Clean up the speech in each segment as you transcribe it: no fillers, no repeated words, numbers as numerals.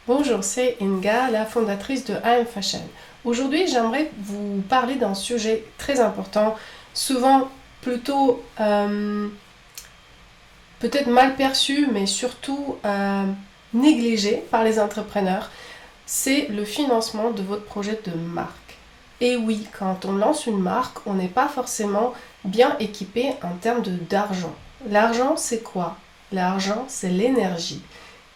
Bonjour, c'est Inga, la fondatrice de AM Fashion. Aujourd'hui, j'aimerais vous parler d'un sujet très important, souvent plutôt peut-être mal perçu, mais surtout négligé par les entrepreneurs. C'est le financement de votre projet de marque. Et oui, quand on lance une marque, on n'est pas forcément bien équipé en termes d'argent. L'argent, c'est quoi? L'argent, c'est l'énergie.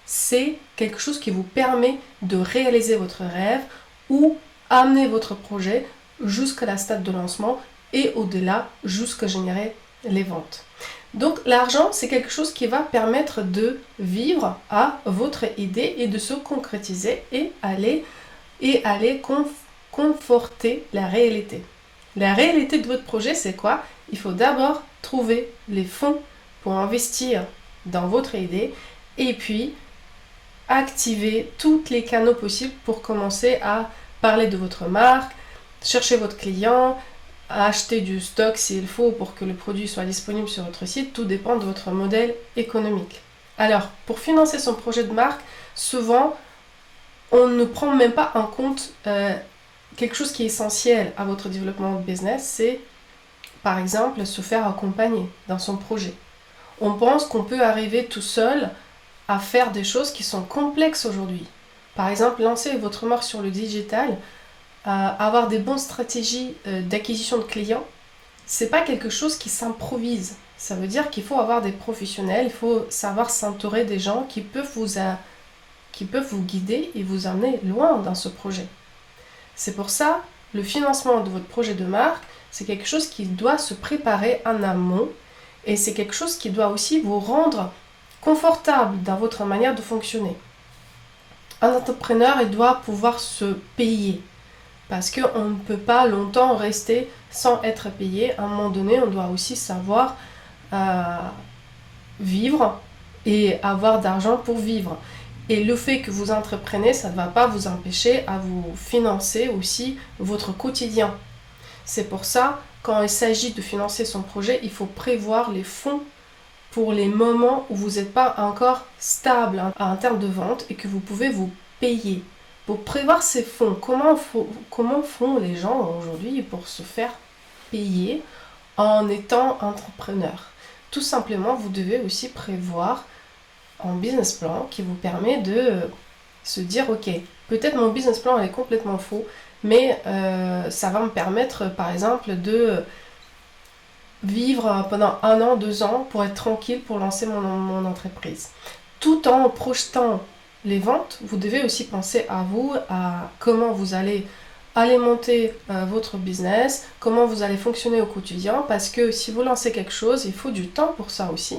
C'est quelque chose qui vous permet de réaliser votre rêve ou amener votre projet jusqu'à la stade de lancement et au-delà jusqu'à générer les ventes. Donc l'argent, c'est quelque chose qui va permettre de vivre à votre idée et de se concrétiser et aller conforter la réalité. La réalité de votre projet, c'est quoi? Il faut d'abord trouver les fonds pour investir dans votre idée et puis activer tous les canaux possibles pour commencer à parler de votre marque, chercher votre client, acheter du stock s'il faut pour que le produit soit disponible sur votre site. Tout dépend de votre modèle économique. Alors, pour financer son projet de marque, souvent, on ne prend même pas en compte quelque chose qui est essentiel à votre développement de business, c'est par exemple se faire accompagner dans son projet. On pense qu'on peut arriver tout seul à faire des choses qui sont complexes aujourd'hui. Par exemple, lancer votre marque sur le digital, avoir des bonnes stratégies d'acquisition de clients, c'est pas quelque chose qui s'improvise. Ça veut dire qu'il faut avoir des professionnels, il faut savoir s'entourer des gens qui peuvent vous guider et vous amener loin dans ce projet. C'est pour ça, le financement de votre projet de marque, c'est quelque chose qui doit se préparer en amont et c'est quelque chose qui doit aussi vous rendre confortable dans votre manière de fonctionner. Un entrepreneur, il doit pouvoir se payer parce qu'on ne peut pas longtemps rester sans être payé. À un moment donné, on doit aussi savoir vivre et avoir d'argent pour vivre. Et le fait que vous entreprenez, ça ne va pas vous empêcher à vous financer aussi votre quotidien. C'est pour ça, quand il s'agit de financer son projet, il faut prévoir les fonds pour les moments où vous n'êtes pas encore stable en termes de vente et que vous pouvez vous payer. Pour prévoir ces fonds, comment font les gens aujourd'hui pour se faire payer en étant entrepreneur? Tout simplement, vous devez aussi prévoir un business plan qui vous permet de se dire ok, peut-être mon business plan est complètement faux, mais ça va me permettre par exemple de vivre pendant 1 an, 2 ans pour être tranquille pour lancer mon entreprise. Tout en projetant les ventes, vous devez aussi penser à vous, à comment vous allez alimenter votre business, comment vous allez fonctionner au quotidien, parce que si vous lancez quelque chose, il faut du temps pour ça aussi.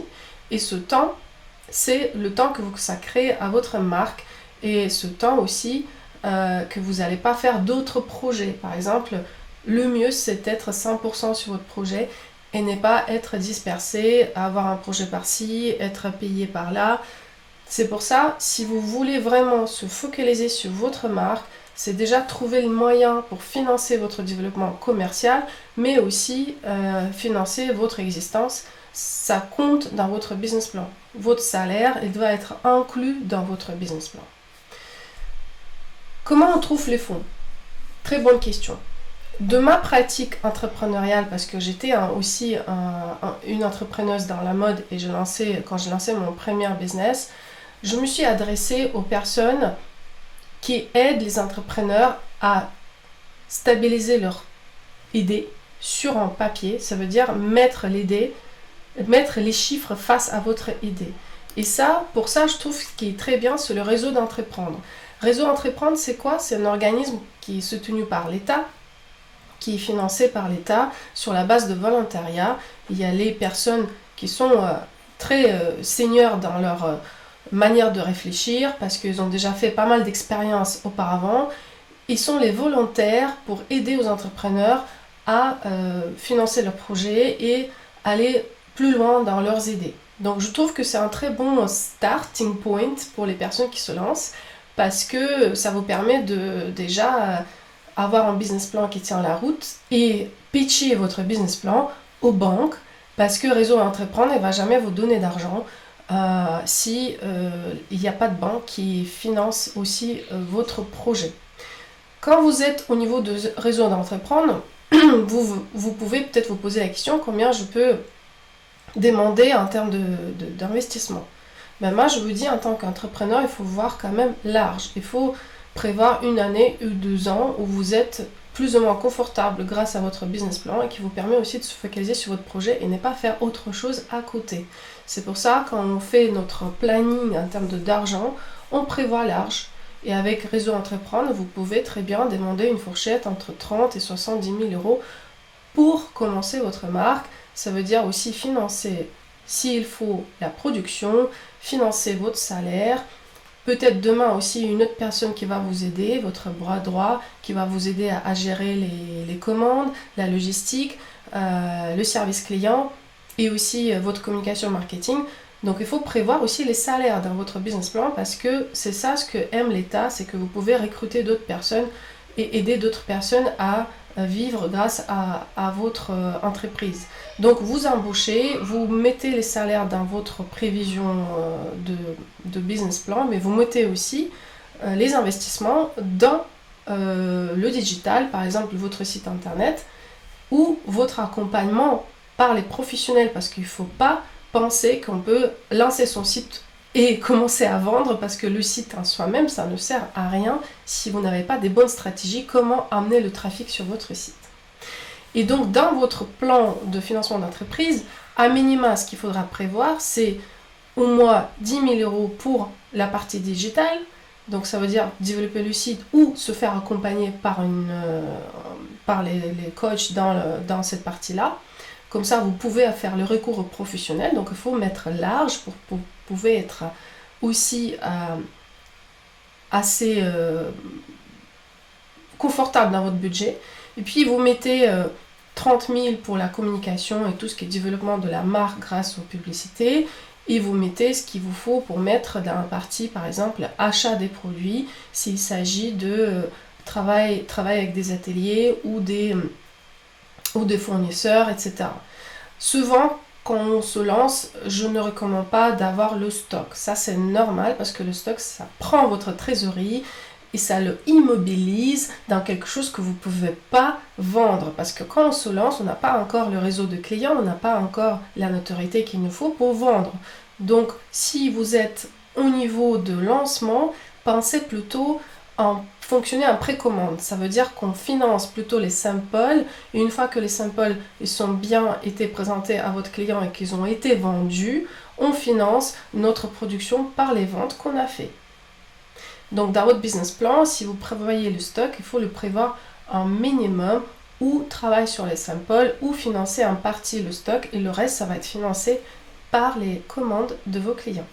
Et ce temps, c'est le temps que vous consacrez à votre marque et ce temps aussi que vous n'allez pas faire d'autres projets. Par exemple, le mieux c'est d'être 100% sur votre projet et ne pas être dispersé, avoir un projet par-ci, être payé par-là. C'est pour ça, si vous voulez vraiment se focaliser sur votre marque, c'est déjà trouver le moyen pour financer votre développement commercial, mais aussi financer votre existence. Ça compte dans votre business plan. Votre salaire, il doit être inclus dans votre business plan. Comment on trouve les fonds? Très bonne question. De ma pratique entrepreneuriale, parce que j'étais aussi une entrepreneuse dans la mode et quand j'ai lancé mon premier business, je me suis adressée aux personnes qui aident les entrepreneurs à stabiliser leur idée sur un papier. Ça veut dire mettre les chiffres face à votre idée. Et ça, pour ça, je trouve ce qui est très bien, c'est le réseau d'entreprendre. Réseau d'entreprendre, c'est quoi? C'est un organisme qui est soutenu par l'État, qui est financé par l'État sur la base de volontariat. Il y a les personnes qui sont très seniors dans leur manière de réfléchir parce qu'ils ont déjà fait pas mal d'expériences auparavant. Ils sont les volontaires pour aider aux entrepreneurs à financer leurs projets et aller plus loin dans leurs idées. Donc je trouve que c'est un très bon starting point pour les personnes qui se lancent parce que ça vous permet de déjà avoir un business plan qui tient la route et pitcher votre business plan aux banques parce que Réseau Entreprendre ne va jamais vous donner d'argent si il n'y a pas de banque qui finance aussi votre projet. Quand vous êtes au niveau de réseau d'entreprendre, vous pouvez peut-être vous poser la question combien je peux demander en termes d'investissement. Ben moi, je vous dis, en tant qu'entrepreneur, il faut voir quand même large. Il faut prévoir 1 année ou 2 ans où vous êtes plus ou moins confortable grâce à votre business plan et qui vous permet aussi de se focaliser sur votre projet et ne pas faire autre chose à côté. C'est pour ça, quand on fait notre planning en termes d'argent, on prévoit large. Et avec Réseau Entreprendre, vous pouvez très bien demander une fourchette entre 30 et 70 000 euros pour commencer votre marque. Ça veut dire aussi financer, s'il faut, la production, financer votre salaire, peut-être demain aussi une autre personne qui va vous aider, votre bras droit, qui va vous aider à gérer les commandes, la logistique, le service client et aussi votre communication marketing. Donc il faut prévoir aussi les salaires dans votre business plan parce que c'est ça ce que aime l'État, c'est que vous pouvez recruter d'autres personnes et aider d'autres personnes à vivre grâce à votre entreprise. Donc vous embauchez, vous mettez les salaires dans votre prévision de business plan, mais vous mettez aussi les investissements dans le digital, par exemple votre site internet ou votre accompagnement par les professionnels, parce qu'il ne faut pas penser qu'on peut lancer son site et commencer à vendre, parce que le site en soi-même, ça ne sert à rien si vous n'avez pas des bonnes stratégies, comment amener le trafic sur votre site. Et donc, dans votre plan de financement d'entreprise, à minima, ce qu'il faudra prévoir, c'est au moins 10 000 euros pour la partie digitale. Donc, ça veut dire développer le site ou se faire accompagner par les coachs dans cette partie-là. Comme ça, vous pouvez faire le recours aux professionnels. Donc, il faut mettre large pour pouvez être aussi assez confortable dans votre budget. Et puis, vous mettez 30 000 pour la communication et tout ce qui est développement de la marque grâce aux publicités. Et vous mettez ce qu'il vous faut pour mettre dans la partie, par exemple, achat des produits, s'il s'agit de travail avec des ateliers ou des fournisseurs, etc. Souvent, quand on se lance, je ne recommande pas d'avoir le stock. Ça, c'est normal parce que le stock, ça prend votre trésorerie et ça le immobilise dans quelque chose que vous ne pouvez pas vendre. Parce que quand on se lance, on n'a pas encore le réseau de clients, on n'a pas encore la notoriété qu'il nous faut pour vendre. Donc, si vous êtes au niveau de lancement, pensez plutôt en fonctionner en précommande. Ça veut dire qu'on finance plutôt les samples et une fois que les samples ils sont bien été présentés à votre client et qu'ils ont été vendus, on finance notre production par les ventes qu'on a fait. Donc dans votre business plan, si vous prévoyez le stock, il faut le prévoir un minimum ou travailler sur les samples ou financer en partie le stock et le reste ça va être financé par les commandes de vos clients.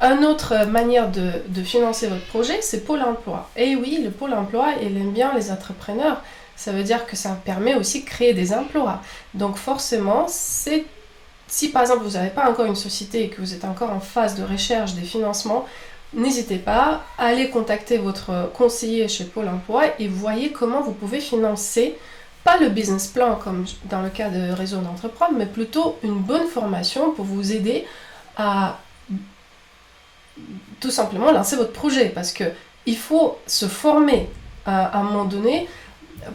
Une autre manière de financer votre projet, c'est Pôle emploi. Et oui, le Pôle emploi, il aime bien les entrepreneurs. Ça veut dire que ça permet aussi de créer des emplois. Donc forcément, si par exemple vous n'avez pas encore une société et que vous êtes encore en phase de recherche des financements, n'hésitez pas à aller contacter votre conseiller chez Pôle emploi et voyez comment vous pouvez financer, pas le business plan comme dans le cas de Réseau d'entreprendre, mais plutôt une bonne formation pour vous aider à tout simplement lancer votre projet parce que il faut se former à un moment donné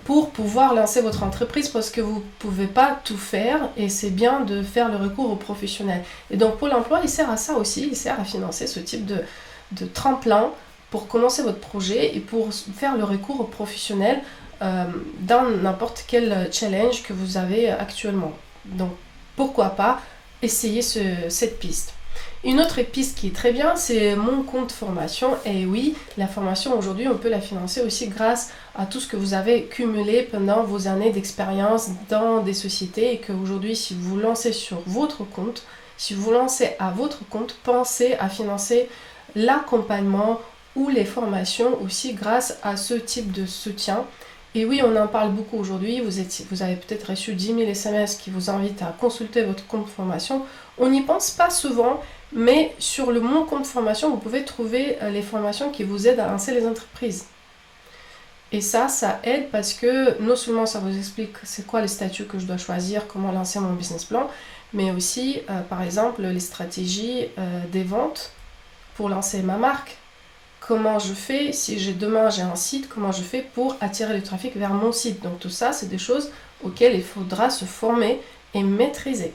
pour pouvoir lancer votre entreprise parce que vous ne pouvez pas tout faire et c'est bien de faire le recours aux professionnels. Et donc Pôle emploi, il sert à ça aussi, il sert à financer ce type de tremplin pour commencer votre projet et pour faire le recours aux professionnels dans n'importe quel challenge que vous avez actuellement. Donc pourquoi pas essayer cette piste. Une autre piste qui est très bien, c'est mon compte formation. Et oui, la formation aujourd'hui, on peut la financer aussi grâce à tout ce que vous avez cumulé pendant vos années d'expérience dans des sociétés et qu'aujourd'hui, si vous vous lancez sur votre compte, si vous vous lancez à votre compte, pensez à financer l'accompagnement ou les formations aussi grâce à ce type de soutien. Et oui, on en parle beaucoup aujourd'hui. Vous avez peut-être reçu 10 000 SMS qui vous invitent à consulter votre compte formation. On n'y pense pas souvent, mais sur mon compte formation, vous pouvez trouver les formations qui vous aident à lancer les entreprises. Et ça aide parce que non seulement ça vous explique c'est quoi les statuts que je dois choisir, comment lancer mon business plan, mais aussi, par exemple, les stratégies des ventes pour lancer ma marque. Comment je fais, si demain j'ai un site, comment je fais pour attirer le trafic vers mon site. Donc tout ça, c'est des choses auxquelles il faudra se former et maîtriser.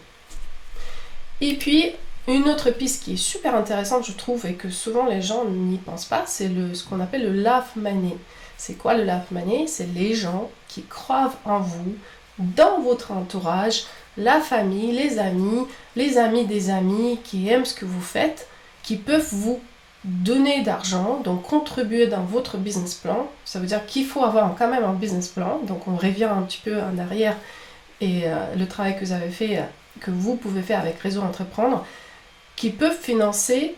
Et puis, une autre piste qui est super intéressante, je trouve, et que souvent les gens n'y pensent pas, c'est ce qu'on appelle le love money. C'est quoi le love money? C'est les gens qui croient en vous, dans votre entourage, la famille, les amis des amis qui aiment ce que vous faites, qui peuvent vous donner d'argent, donc contribuer dans votre business plan. Ça veut dire qu'il faut avoir quand même un business plan. Donc on revient un petit peu en arrière et le travail que vous avez fait, que vous pouvez faire avec Réseau Entreprendre, qui peuvent financer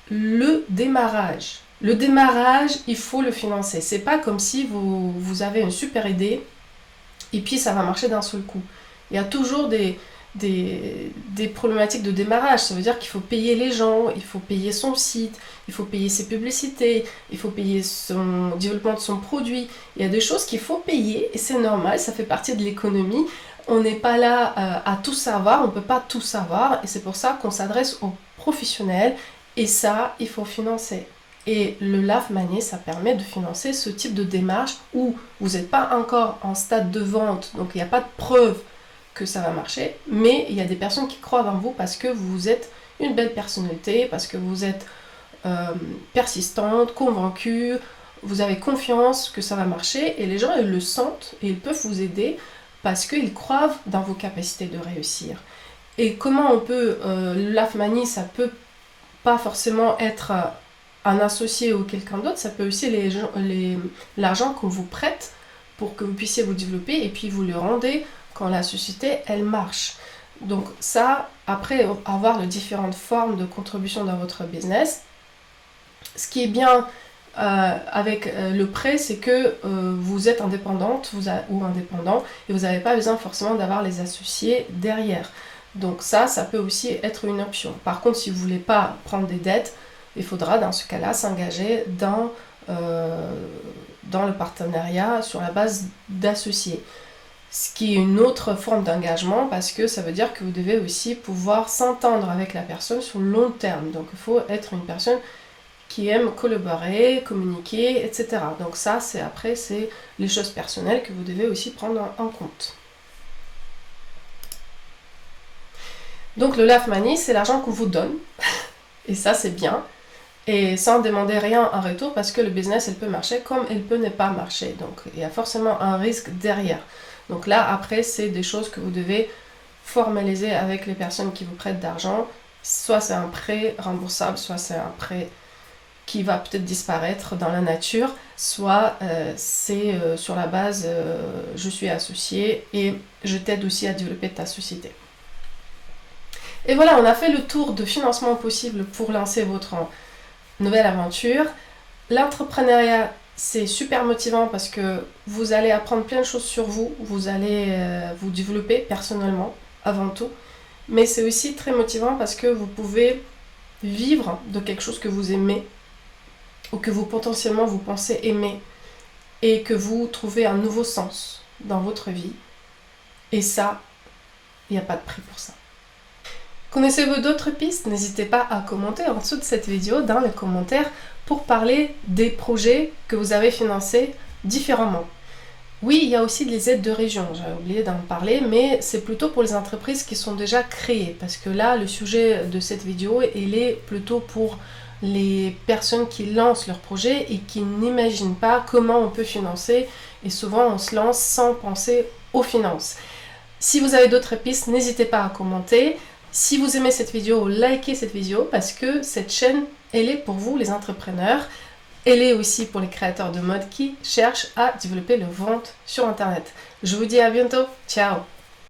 le démarrage. Le démarrage, il faut le financer. C'est pas comme si vous avez une super idée et puis ça va marcher d'un seul coup. Il y a toujours des problématiques de démarrage. Ça veut dire qu'il faut payer les gens, il faut payer son site, il faut payer ses publicités, il faut payer son développement de son produit. Il y a des choses qu'il faut payer et c'est normal, ça fait partie de l'économie. On n'est pas là à tout savoir, on ne peut pas tout savoir et c'est pour ça qu'on s'adresse aux professionnels et ça, il faut financer. Et le love money, ça permet de financer ce type de démarche où vous n'êtes pas encore en stade de vente, donc il n'y a pas de preuve que ça va marcher, mais il y a des personnes qui croient en vous parce que vous êtes une belle personnalité, parce que vous êtes persistante, convaincue, vous avez confiance que ça va marcher et les gens ils le sentent et ils peuvent vous aider parce qu'ils croient dans vos capacités de réussir. Et comment on peut, le love money, ça peut pas forcément être un associé ou quelqu'un d'autre, ça peut aussi l'argent qu'on vous prête pour que vous puissiez vous développer et puis vous le rendez quand la société, elle marche. Donc ça, après avoir les différentes formes de contribution dans votre business, ce qui est bien avec le prêt, c'est que vous êtes indépendante ou indépendant et vous n'avez pas besoin forcément d'avoir les associés derrière. Donc ça peut aussi être une option. Par contre, si vous ne voulez pas prendre des dettes, il faudra dans ce cas-là s'engager dans le partenariat sur la base d'associés. Ce qui est une autre forme d'engagement parce que ça veut dire que vous devez aussi pouvoir s'entendre avec la personne sur le long terme. Donc il faut être une personne qui aime collaborer, communiquer, etc. Donc ça, c'est les choses personnelles que vous devez aussi prendre en compte. Donc le love money, c'est l'argent qu'on vous donne. Et ça, c'est bien. Et sans demander rien en retour parce que le business, elle peut marcher comme elle peut ne pas marcher. Donc il y a forcément un risque derrière. Donc là, après, c'est des choses que vous devez formaliser avec les personnes qui vous prêtent d'argent. Soit c'est un prêt remboursable, soit c'est un prêt qui va peut-être disparaître dans la nature, soit c'est sur la base je suis associé et je t'aide aussi à développer ta société. Et voilà, on a fait le tour de financement possible pour lancer votre nouvelle aventure. L'entrepreneuriat, c'est super motivant parce que vous allez apprendre plein de choses sur vous, vous allez vous développer personnellement avant tout, mais c'est aussi très motivant parce que vous pouvez vivre de quelque chose que vous aimez ou que vous potentiellement vous pensez aimer et que vous trouvez un nouveau sens dans votre vie. Et ça, il n'y a pas de prix pour ça. Connaissez-vous d'autres pistes? N'hésitez pas à commenter en dessous de cette vidéo dans les commentaires pour parler des projets que vous avez financés différemment. Oui, il y a aussi les aides de région, j'avais oublié d'en parler, mais c'est plutôt pour les entreprises qui sont déjà créées, parce que là, le sujet de cette vidéo, il est plutôt pour les personnes qui lancent leur projet et qui n'imaginent pas comment on peut financer, et souvent on se lance sans penser aux finances. Si vous avez d'autres pistes, n'hésitez pas à commenter. Si vous aimez cette vidéo, likez cette vidéo parce que cette chaîne, elle est pour vous les entrepreneurs. Elle est aussi pour les créateurs de mode qui cherchent à développer leur vente sur Internet. Je vous dis à bientôt. Ciao!